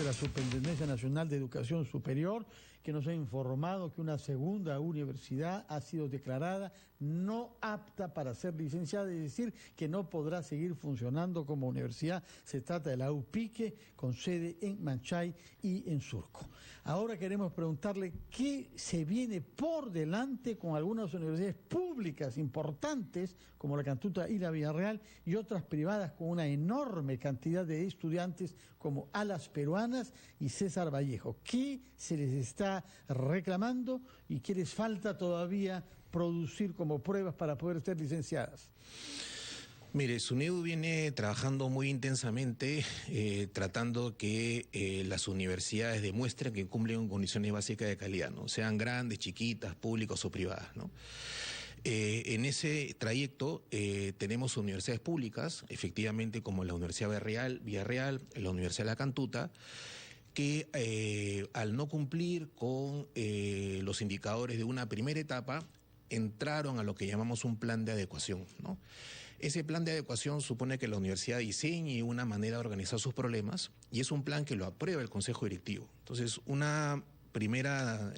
la Superintendencia Nacional de Educación Superior, que nos ha informado que una segunda universidad ha sido declarada no apta para ser licenciada, es decir, que no podrá seguir funcionando como universidad. Se trata de la UPIQUE, con sede en Manchay y en Surco. Ahora queremos preguntarle qué se viene por delante con algunas universidades públicas importantes, como la Cantuta y la Villarreal, y otras privadas con una enorme cantidad de estudiantes, como Alas Peruanas y César Vallejo. ¿Qué se les está reclamando y qué les falta todavía producir como pruebas para poder ser licenciadas? Mire, SUNEDU viene trabajando muy intensamente, tratando que las universidades demuestren que cumplen con condiciones básicas de calidad, ¿no? Sean grandes, chiquitas, públicas o privadas, ¿no? En ese trayecto tenemos universidades públicas, efectivamente, como la Universidad Villarreal, la Universidad de la Cantuta, que al no cumplir con los indicadores de una primera etapa, entraron a lo que llamamos un plan de adecuación, ¿no? Ese plan de adecuación supone que la universidad diseñe una manera de organizar sus problemas y es un plan que lo aprueba el Consejo Directivo. Entonces, una primera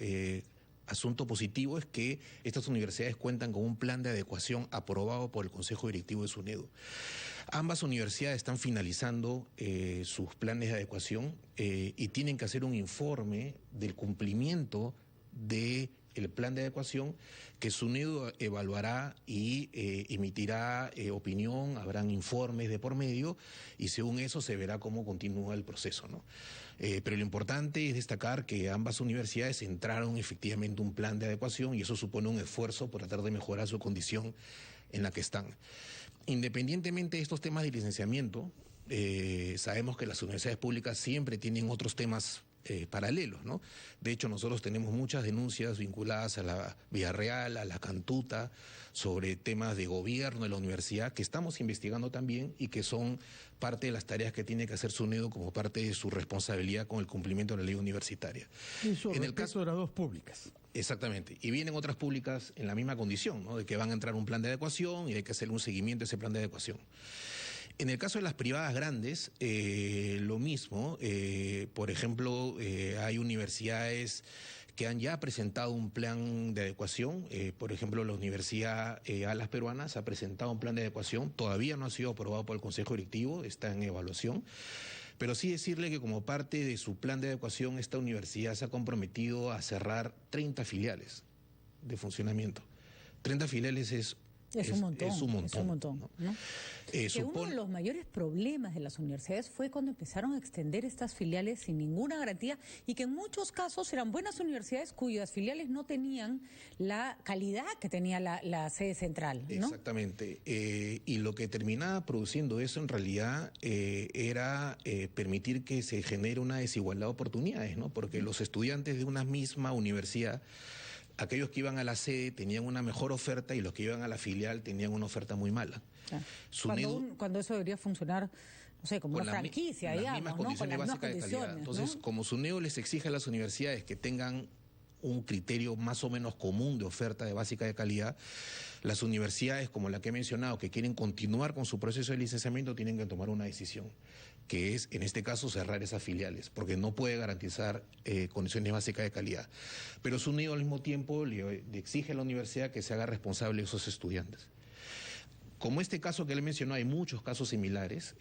asunto positivo es que estas universidades cuentan con un plan de adecuación aprobado por el Consejo Directivo de SUNEDU. Ambas universidades están finalizando sus planes de adecuación y tienen que hacer un informe del cumplimiento de el plan de adecuación que SUNEDU evaluará y emitirá opinión, habrán informes de por medio y según eso se verá cómo continúa el proceso, ¿no? Pero lo importante es destacar que ambas universidades entraron efectivamente un plan de adecuación y eso supone un esfuerzo por tratar de mejorar su condición en la que están. Independientemente de estos temas de licenciamiento, sabemos que las universidades públicas siempre tienen otros temas paralelos, ¿no? De hecho, nosotros tenemos muchas denuncias vinculadas a la Villarreal, a la Cantuta, sobre temas de gobierno de la universidad que estamos investigando también y que son parte de las tareas que tiene que hacer SUNEDU como parte de su responsabilidad con el cumplimiento de la ley universitaria. Eso en el caso de las dos públicas. Exactamente. Y vienen otras públicas en la misma condición, ¿no? De que van a entrar un plan de adecuación y hay que hacer un seguimiento de ese plan de adecuación. En el caso de las privadas grandes, lo mismo. Por ejemplo, hay universidades que han ya presentado un plan de adecuación. Por ejemplo, la Universidad Alas Peruanas ha presentado un plan de adecuación. Todavía no ha sido aprobado por el Consejo Directivo, está en evaluación. Pero sí decirle que como parte de su plan de adecuación, esta universidad se ha comprometido a cerrar 30 filiales de funcionamiento. 30 filiales es un montón. ¿No? Uno de los mayores problemas de las universidades fue cuando empezaron a extender estas filiales sin ninguna garantía y que en muchos casos eran buenas universidades cuyas filiales no tenían la calidad que tenía la sede central, ¿no? Exactamente. Y lo que terminaba produciendo eso en realidad era permitir que se genere una desigualdad de oportunidades, ¿no? Porque los estudiantes de una misma universidad, aquellos que iban a la sede tenían una mejor oferta y los que iban a la filial tenían una oferta muy mala. Claro. Cuando eso debería funcionar, no sé, como una franquicia, digamos, ¿no? Con las mismas condiciones. Entonces, ¿no? Como SUNEDU les exige a las universidades que tengan un criterio más o menos común de oferta de básica de calidad, las universidades, como la que he mencionado, que quieren continuar con su proceso de licenciamiento, tienen que tomar una decisión, que es, en este caso, cerrar esas filiales, porque no puede garantizar condiciones básicas de calidad. Pero SUNEDU al mismo tiempo le exige a la universidad que se haga responsable de esos estudiantes. Como este caso que le mencionó, hay muchos casos similares,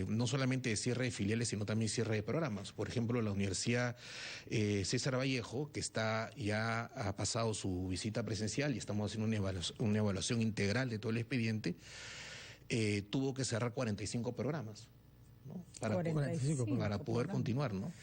no solamente de cierre de filiales, sino también cierre de programas. Por ejemplo, la Universidad César Vallejo, que ya ha pasado su visita presencial y estamos haciendo una evaluación integral de todo el expediente, tuvo que cerrar 45 programas, ¿no? Para poder continuar, ¿no?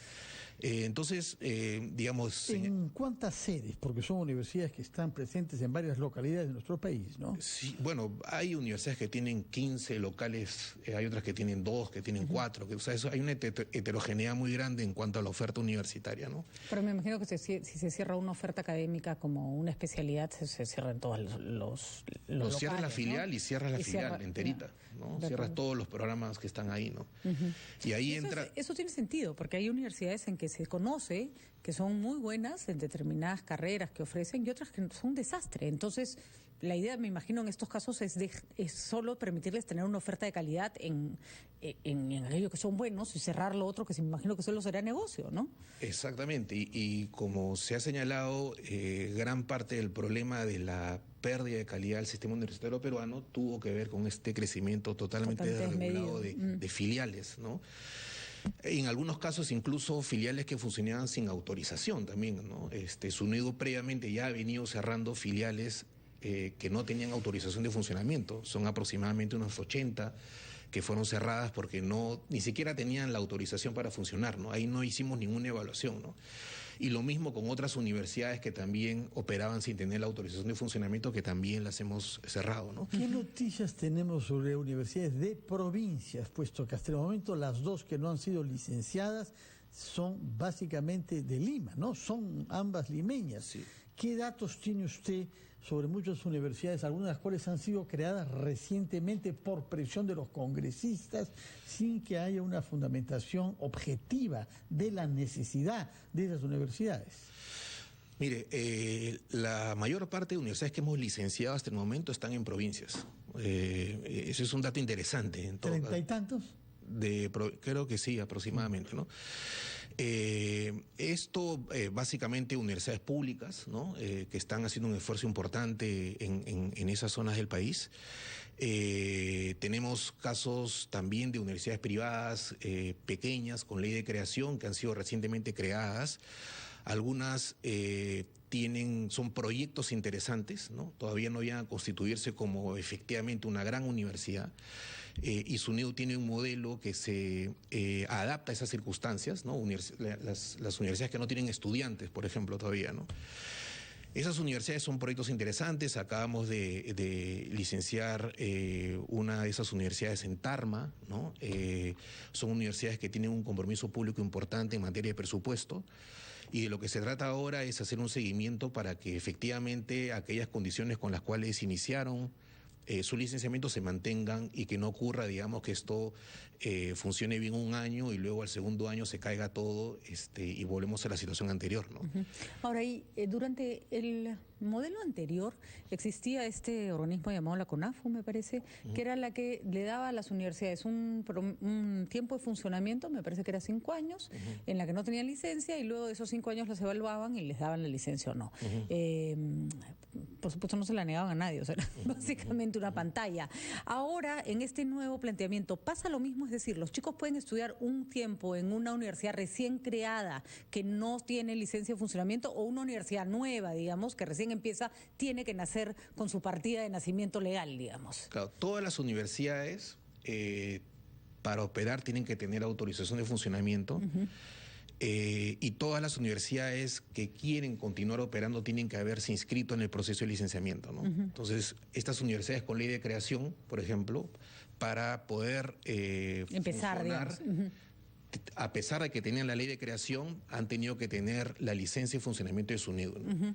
Entonces, digamos... ¿En cuántas sedes? Porque son universidades que están presentes en varias localidades de nuestro país, ¿no? Sí, bueno, hay universidades que tienen 15 locales, hay otras que tienen 2, que tienen 4, o sea, hay una heterogeneidad muy grande en cuanto a la oferta universitaria, ¿no? Pero me imagino que si se cierra una oferta académica como una especialidad, se cierran todos los locales, cierras la filial, ¿no? Y cierras la filial enterita, ¿no? Cierras todos los programas que están ahí, ¿no? Y ahí eso tiene sentido, porque hay universidades en que se conoce que son muy buenas en determinadas carreras que ofrecen y otras que son un desastre. Entonces, la idea, me imagino, en estos casos es solo permitirles tener una oferta de calidad en aquello que son buenos y cerrar lo otro que me imagino que solo será negocio, ¿no? Exactamente, y como se ha señalado, gran parte del problema de la pérdida de calidad del sistema universitario peruano tuvo que ver con este crecimiento totalmente desregulado de filiales, ¿no? En algunos casos incluso filiales que funcionaban sin autorización también, ¿no? SUNEDU previamente ya ha venido cerrando filiales que no tenían autorización de funcionamiento, son aproximadamente unos 80 que fueron cerradas porque ni siquiera tenían la autorización para funcionar, ¿no? Ahí no hicimos ninguna evaluación, ¿no? Y lo mismo con otras universidades que también operaban sin tener la autorización de funcionamiento, que también las hemos cerrado, ¿no? ¿Qué noticias tenemos sobre universidades de provincias? Puesto que hasta el momento las dos que no han sido licenciadas son básicamente de Lima, ¿no? Son ambas limeñas. Sí. ¿Qué datos tiene usted sobre muchas universidades, algunas de las cuales han sido creadas recientemente por presión de los congresistas, sin que haya una fundamentación objetiva de la necesidad de esas universidades? Mire, la mayor parte de universidades que hemos licenciado hasta el momento están en provincias. Ese es un dato interesante. En todo ¿30 y tantos? Creo que sí, aproximadamente, ¿no? Esto básicamente universidades públicas, ¿no? Que están haciendo un esfuerzo importante en esas zonas del país. Tenemos casos también de universidades privadas pequeñas con ley de creación que han sido recientemente creadas. Algunas son proyectos interesantes, ¿no? Todavía no llegan a constituirse como efectivamente una gran universidad. Y SUNEDU tiene un modelo que se adapta a esas circunstancias, ¿no? Las universidades que no tienen estudiantes, por ejemplo, todavía, ¿no? Esas universidades son proyectos interesantes. Acabamos de licenciar una de esas universidades en Tarma, ¿no? Son universidades que tienen un compromiso público importante en materia de presupuesto. Y de lo que se trata ahora es hacer un seguimiento para que efectivamente aquellas condiciones con las cuales iniciaron su licenciamiento se mantengan y que no ocurra, digamos, que esto funcione bien un año y luego al segundo año se caiga todo y volvemos a la situación anterior, ¿no? Ahora, durante el modelo anterior existía este organismo llamado la CONAFU, me parece, que era la que le daba a las universidades un tiempo de funcionamiento, me parece que era 5 años, en la que no tenían licencia y luego de esos 5 años las evaluaban y les daban la licencia o no. Por supuesto no se la negaban a nadie, o sea, era básicamente una pantalla. Ahora, en este nuevo planteamiento, pasa lo mismo, es decir, los chicos pueden estudiar un tiempo en una universidad recién creada que no tiene licencia de funcionamiento o una universidad nueva, digamos, que recién empieza, tiene que nacer con su partida de nacimiento legal, digamos. Claro, todas las universidades para operar tienen que tener autorización de funcionamiento. Y todas las universidades que quieren continuar operando tienen que haberse inscrito en el proceso de licenciamiento, ¿no? Entonces, estas universidades con ley de creación, por ejemplo, para poder empezar, funcionar, a pesar de que tenían la ley de creación, han tenido que tener la licencia y funcionamiento de SUNEDU, ¿no?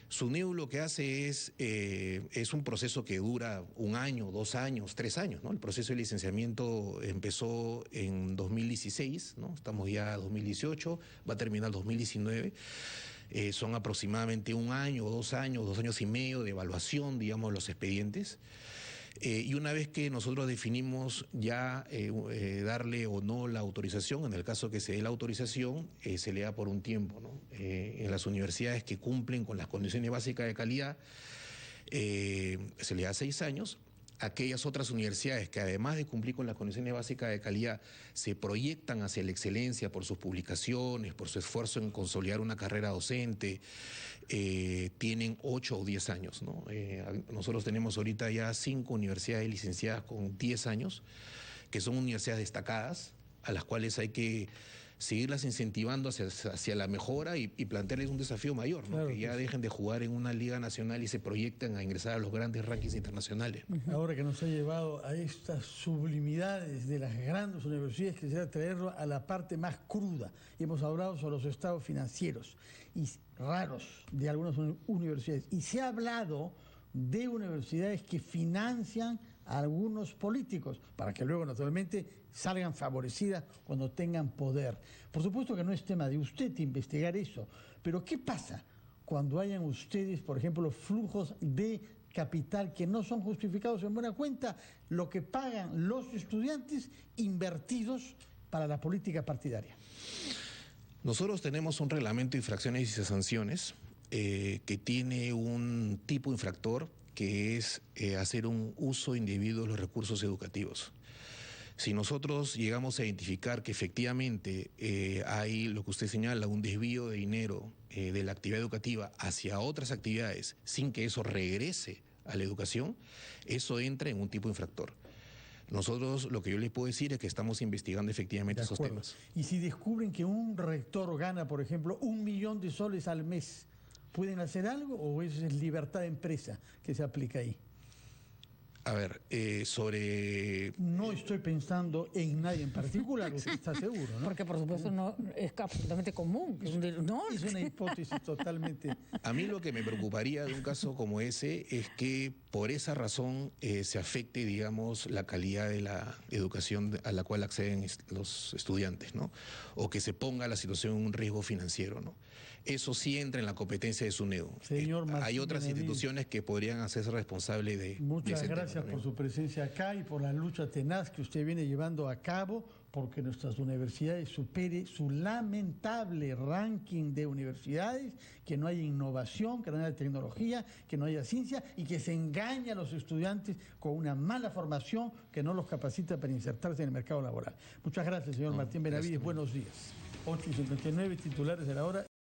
SUNEDU lo que hace es un proceso que dura 1 año, 2 años, 3 años, ¿no? El proceso de licenciamiento empezó en 2016, ¿no? Estamos ya en 2018, va a terminar 2019. Son aproximadamente 1 año, 2 años, 2 años y medio de evaluación, digamos, los expedientes. Y una vez que nosotros definimos ya darle o no la autorización, en el caso que se dé la autorización, se le da por un tiempo, ¿no? En las universidades que cumplen con las condiciones básicas de calidad, se le da 6 años. Aquellas otras universidades que además de cumplir con las condiciones básicas de calidad se proyectan hacia la excelencia por sus publicaciones, por su esfuerzo en consolidar una carrera docente, tienen 8 o 10 años, ¿no? Nosotros tenemos ahorita ya 5 universidades licenciadas con 10 años, que son universidades destacadas, a las cuales hay que seguirlas incentivando hacia la mejora y plantearles un desafío mayor, ¿no? Claro, que ya dejen de jugar en una liga nacional y se proyecten a ingresar a los grandes rankings internacionales. Ahora que nos ha llevado a estas sublimidades de las grandes universidades, quisiera traerlo a la parte más cruda. Y hemos hablado sobre los estados financieros y raros de algunas universidades. Y se ha hablado de universidades que financian a algunos políticos para que luego naturalmente salgan favorecidas cuando tengan poder. Por supuesto que no es tema de usted investigar eso, pero ¿qué pasa cuando hayan ustedes, por ejemplo, flujos de capital que no son justificados en buena cuenta lo que pagan los estudiantes invertidos para la política partidaria. Nosotros tenemos un reglamento de infracciones y sanciones que tiene un tipo infractor que es hacer un uso indebido de los recursos educativos. Si nosotros llegamos a identificar que efectivamente hay lo que usted señala, un desvío de dinero de la actividad educativa hacia otras actividades sin que eso regrese a la educación, eso entra en un tipo infractor. Nosotros lo que yo les puedo decir es que estamos investigando efectivamente esos temas. Y si descubren que un rector gana, por ejemplo, 1 millón de soles al mes, ¿pueden hacer algo o eso es libertad de empresa que se aplica ahí? A ver, No estoy pensando en nadie en particular, usted está seguro, ¿no? Porque por supuesto no es absolutamente común. Es una hipótesis totalmente... A mí lo que me preocuparía de un caso como ese es que por esa razón se afecte, digamos, la calidad de la educación a la cual acceden los estudiantes, ¿no? O que se ponga la situación en un riesgo financiero, ¿no? Eso sí entra en la competencia de SUNEDU. Señor Martín hay otras Benavides, instituciones que podrían hacerse responsables de... Muchas gracias por su presencia acá y por la lucha tenaz que usted viene llevando a cabo porque nuestras universidades supere su lamentable ranking de universidades, que no haya innovación, que no haya tecnología, que no haya ciencia y que se engañe a los estudiantes con una mala formación que no los capacita para insertarse en el mercado laboral. Muchas gracias, señor Martín Benavides. Buenos días. 8:59, titulares de la hora.